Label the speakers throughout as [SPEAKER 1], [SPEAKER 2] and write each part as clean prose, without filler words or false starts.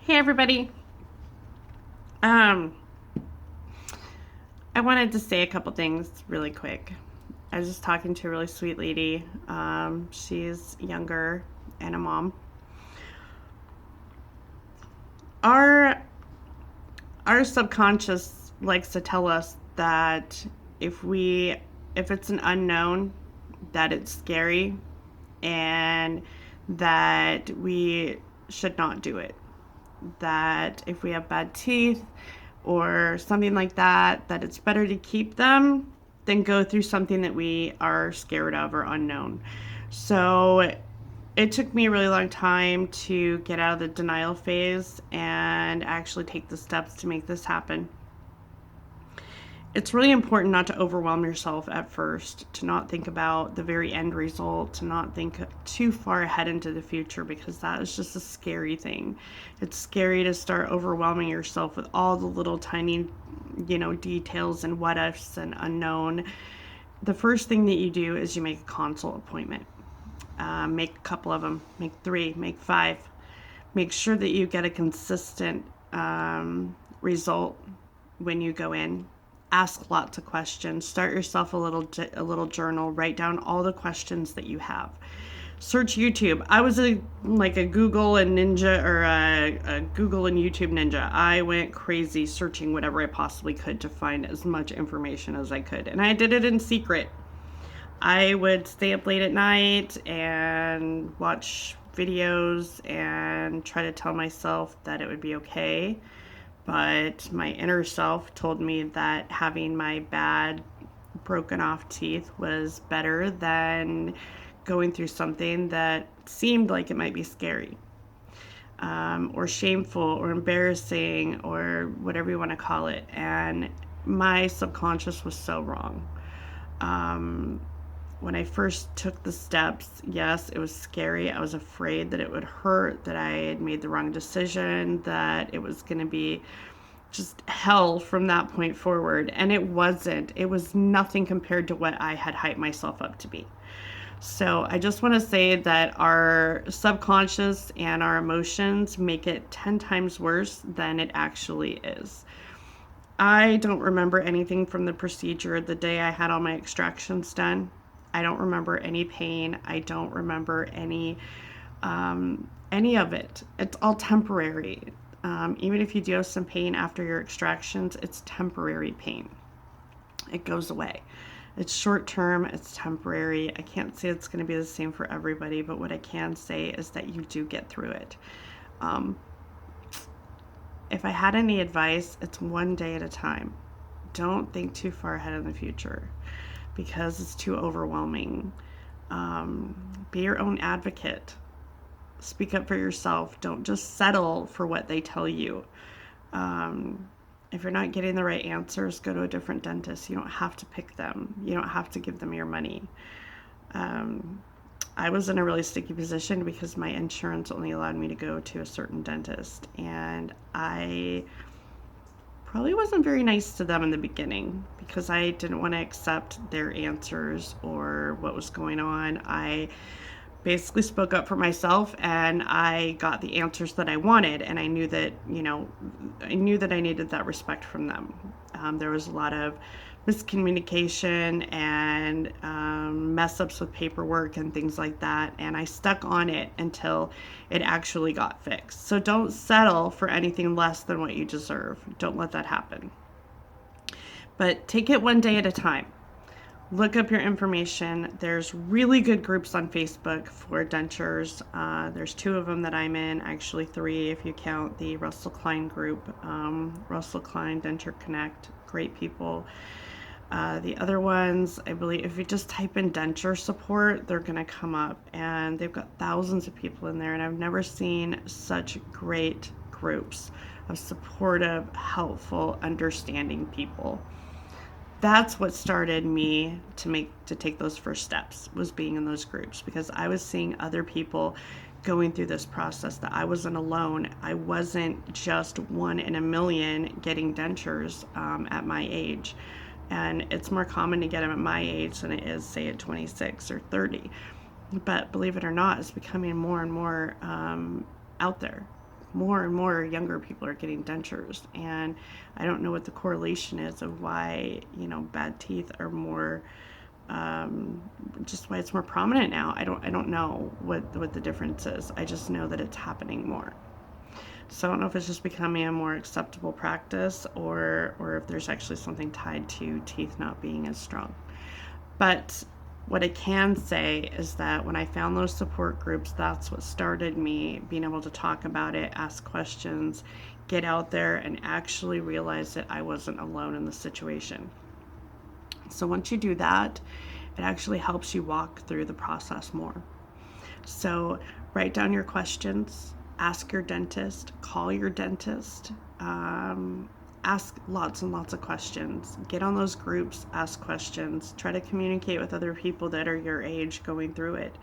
[SPEAKER 1] Hey everybody. Um, I wanted to say a couple things really quick. I was just talking to a really sweet lady. She's younger and a mom. Our our subconscious likes to tell us that if we if it's an unknown, that it's scary and that we should not do it. That if we have bad teeth or something like that, that it's better to keep them than go through something that we are scared of or unknown. So it took me a really long time to get out of the denial phase and actually take the steps to make this happen. It's really important not to overwhelm yourself at first, to not think about the very end result, to not think too far ahead into the future, because that is just a scary thing. It's scary to start overwhelming yourself with all the little tiny, details and what ifs and unknown. The first thing that you do is you make a consult appointment. Make a couple of them, make 3, make 5. Make sure that you get a consistent result when you go in. Ask lots of questions. Start yourself a little journal. Write down all the questions that you have. Search YouTube. I was like a Google and Ninja, or a Google and YouTube ninja. I went crazy searching whatever I possibly could to find as much information as I could, and I did it in secret. I would stay up late at night and watch videos and try to tell myself that it would be okay. But my inner self told me that having my bad, broken off teeth was better than going through something that seemed like it might be scary, or shameful or embarrassing or whatever you want to call it. And my subconscious was so wrong. When I first took the steps, yes, it was scary. I was afraid that it would hurt, that I had made the wrong decision, that it was going to be just hell from that point forward. And it wasn't. It was nothing compared to what I had hyped myself up to be. So I just want to say that our subconscious and our emotions make it 10 times worse than it actually is. I don't remember anything from the procedure the day I had all my extractions done. I don't remember any pain. I don't remember any of it. It's all temporary. Even if you do have some pain after your extractions, it's temporary pain. It goes away. It's short term, it's temporary. I can't say it's going to be the same for everybody, but what I can say is that you do get through it. If I had any advice, it's one day at a time. Don't think too far ahead in the future because it's too overwhelming. Be your own advocate. Speak up for yourself. Don't just settle for what they tell you. If you're not getting the right answers, go to a different dentist. You don't have to pick them. You don't have to give them your money. I was in a really sticky position because my insurance only allowed me to go to a certain dentist, and I probably wasn't very nice to them in the beginning because I didn't want to accept their answers or what was going on. I basically spoke up for myself and I got the answers that I wanted, and I knew that I needed that respect from them. There was a lot of miscommunication and mess ups with paperwork and things like that, and I stuck on it until it actually got fixed. So don't settle for anything less than what you deserve. Don't let that happen. But take it one day at a time. Look up your information. There's really good groups on Facebook for dentures. There's 2 of them that I'm in, actually 3 if you count the Russell Klein group, Russell Klein Denture Connect. Great people. The other ones, I believe, if you just type in denture support, they're going to come up, and they've got thousands of people in there, and I've never seen such great groups of supportive, helpful, understanding people. That's what started me to take those first steps, was being in those groups, because I was seeing other people going through this process, that I wasn't alone. I wasn't just one in a million getting dentures at my age. And it's more common to get them at my age than it is, say, at 26 or 30. But believe it or not, it's becoming more and more out there. more and more younger people are getting dentures, and I don't know what the correlation is of why, bad teeth are more, just why it's more prominent now. I don't know what the difference is. I just know that it's happening more. So I don't know if it's just becoming a more acceptable practice, or if there's actually something tied to teeth not being as strong. But what I can say is that when I found those support groups, that's what started me being able to talk about it, ask questions, get out there, and actually realize that I wasn't alone in the situation. So once you do that, it actually helps you walk through the process more. So write down your questions, ask your dentist, call your dentist, ask lots and lots of questions. Get on those groups, ask questions, try to communicate with other people that are your age going through it.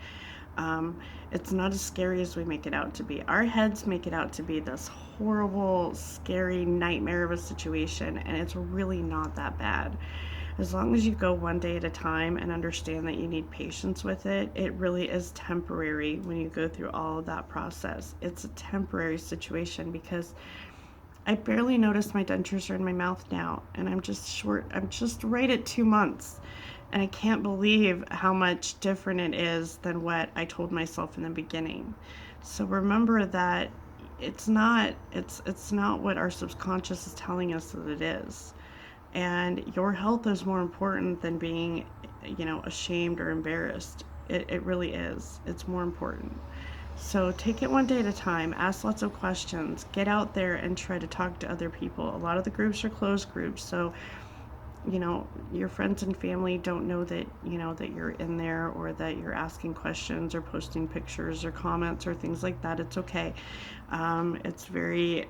[SPEAKER 1] It's not as scary as we make it out to be. Our heads make it out to be this horrible, scary nightmare of a situation, and it's really not that bad. As long as you go one day at a time and understand that you need patience with it, it really is temporary when you go through all of that process. It's a temporary situation because I barely notice my dentures are in my mouth now, and I'm just right at 2 months. And I can't believe how much different it is than what I told myself in the beginning. So remember that it's not what our subconscious is telling us that it is. And your health is more important than being, ashamed or embarrassed. It really is. It's more important. So take it one day at a time, ask lots of questions, get out there and try to talk to other people. A lot of the groups are closed groups, so your friends and family don't know that that you're in there, or that you're asking questions or posting pictures or comments or things like that. It's okay. It's very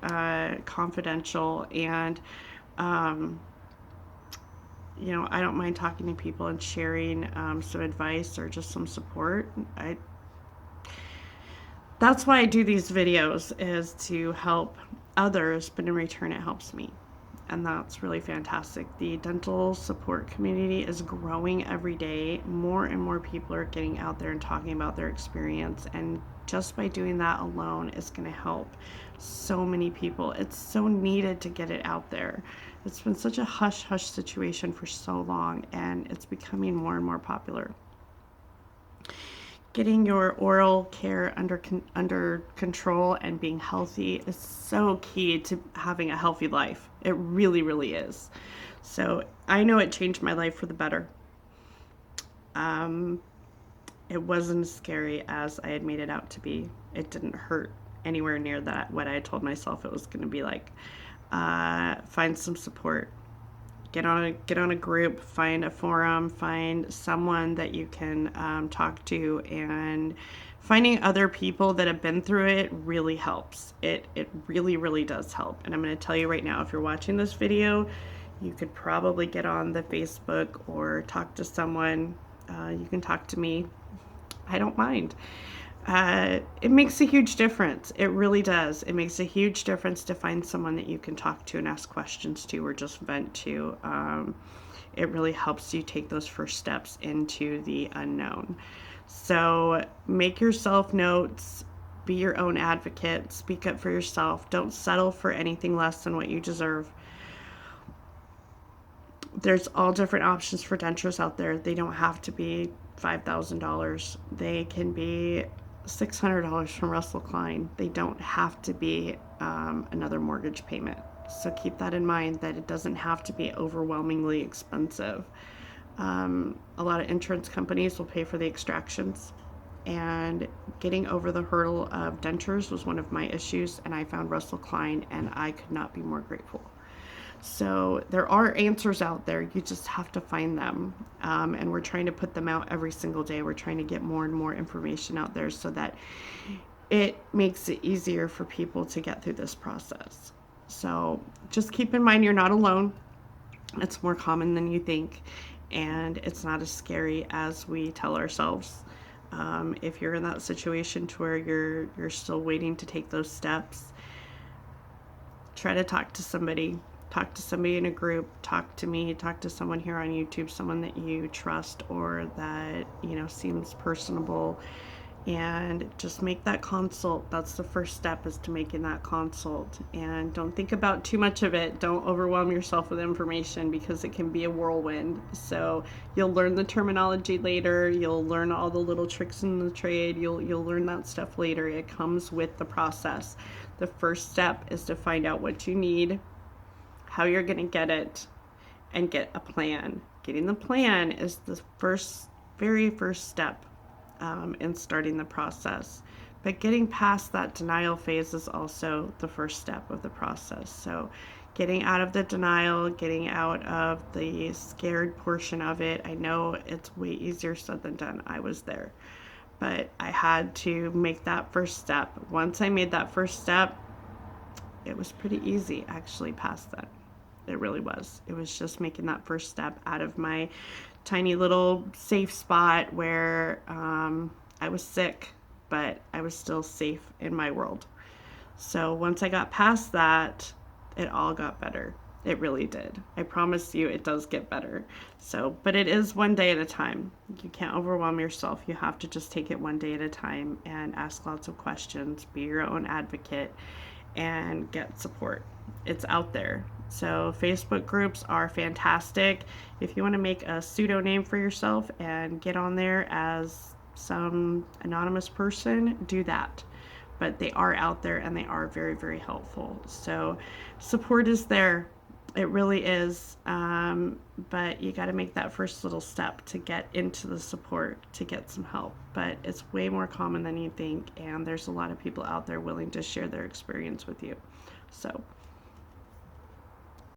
[SPEAKER 1] confidential, and I don't mind talking to people and sharing some advice or just some support. That's why I do these videos, is to help others, but in return it helps me. And that's really fantastic. The dental support community is growing every day. More and more people are getting out there and talking about their experience, and just by doing that alone is going to help so many people. It's so needed to get it out there. It's been such a hush-hush situation for so long, and it's becoming more and more popular. Getting your oral care under control and being healthy is so key to having a healthy life. It really, really is. So I know it changed my life for the better. It wasn't as scary as I had made it out to be. It didn't hurt anywhere near that what I had told myself it was going to be like. Find some support. Get on a group, find a forum, find someone that you can talk to, and finding other people that have been through it really helps. It really, really does help. And I'm going to tell you right now, if you're watching this video, you could probably get on the Facebook or talk to someone. You can talk to me. I don't mind. It makes a huge difference. It really does. It makes a huge difference to find someone that you can talk to and ask questions to, or just vent to. It really helps you take those first steps into the unknown. So make yourself notes, be your own advocate, speak up for yourself. Don't settle for anything less than what you deserve. There's all different options for dentures out there. They don't have to be $5,000. They can be $600 from Russell Klein. They don't have to be another mortgage payment. So keep that in mind, that it doesn't have to be overwhelmingly expensive. A lot of insurance companies will pay for the extractions, and getting over the hurdle of dentures was one of my issues, and I found Russell Klein, and I could not be more grateful. So there are answers out there. You just have to find them. And we're trying to put them out every single day. We're trying to get more and more information out there so that it makes it easier for people to get through this process. So just keep in mind, you're not alone. It's more common than you think, and it's not as scary as we tell ourselves. If you're in that situation to where you're still waiting to take those steps, try to talk to somebody. Talk to somebody in a group, talk to me, talk to someone here on YouTube, someone that you trust or that, seems personable, and just make that consult. That's the first step, is to making that consult. And don't think about too much of it. Don't overwhelm yourself with information, because it can be a whirlwind. So you'll learn the terminology later. You'll learn all the little tricks in the trade. You'll learn that stuff later. It comes with the process. The first step is to find out what you need, how you're going to get it, and get a plan. Getting the plan is the very first step in starting the process. But getting past that denial phase is also the first step of the process. So getting out of the denial, getting out of the scared portion of it. I know it's way easier said than done. I was there. But I had to make that first step. Once I made that first step, it was pretty easy actually past that. It really was. It was just making that first step out of my tiny little safe spot where I was sick, but I was still safe in my world. So once I got past that, it all got better. It really did. I promise you, it does get better. So, but it is one day at a time. You can't overwhelm yourself. You have to just take it one day at a time and ask lots of questions, be your own advocate, and get support. It's out there. So Facebook groups are fantastic. If you want to make a pseudo name for yourself and get on there as some anonymous person, do that. But they are out there, and they are very, very helpful. So support is there. It really is. But you got to make that first little step to get into the support, to get some help. But it's way more common than you think, and there's a lot of people out there willing to share their experience with you. So